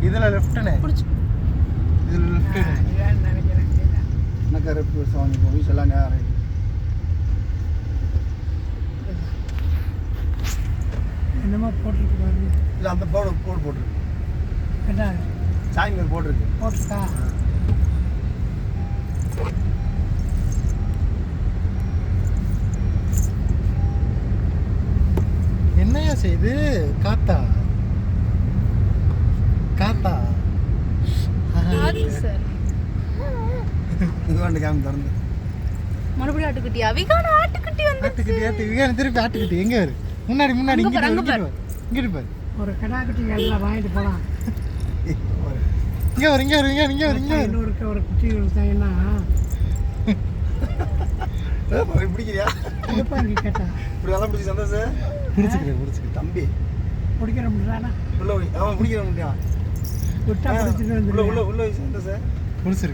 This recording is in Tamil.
இதில் லெஃப்ட்டுண்ணே, இதில் லெஃப்ட்டுண்ணே. நினைக்கிறேன் என்ன கருப்பு சாமி மூவிஸ் எல்லாம் நேரம் என்னமோ போட்டிருக்கு பாருங்க. இல்லை அந்த போர்டு போட்டிருக்கு, என்ன சாமி போட்டிருக்கு. போட்டிருக்கா? என்னையா செய்து காத்தா காத்தா சார் இங்கே கேம் திறந்து மறுபடியும் ஆட்டுக்குட்டியா? விகான ஆட்டுக்குட்டி வந்து ஆட்டுக்குட்டி விகான திருப்பி ஆட்டுக்குட்டி எங்கே வரு? முன்னாடி முன்னாடி அங்க பாரு, இங்கிட்டு அங்க இங்கிட்டு பாரு. ஒரு கிடாக்குட்டி எல்லாம் வாங்கிட்டு போகலாம். இங்கே வரு இங்கே வரு இங்கே இங்கே வரு இங்கே வரு. இன்னொரு ஒரு குட்டி கொடுத்தாங்கன்னா பிடிக்கிறியா? எப்போ இங்கே கேட்டா இப்படி நல்லா பிடிச்சி சந்தோஷம் பிடிச்சிக்கிறேன் தம்பி பிடிக்கிற முடியாதா? உள்ள போய் அவன் பிடிக்கிற முடியும் விட்டா பிடிச்சிட்டு உள்ள வந்து உள்ள உள்ள சந்தோஷம் பிடிச்சிருக்கு.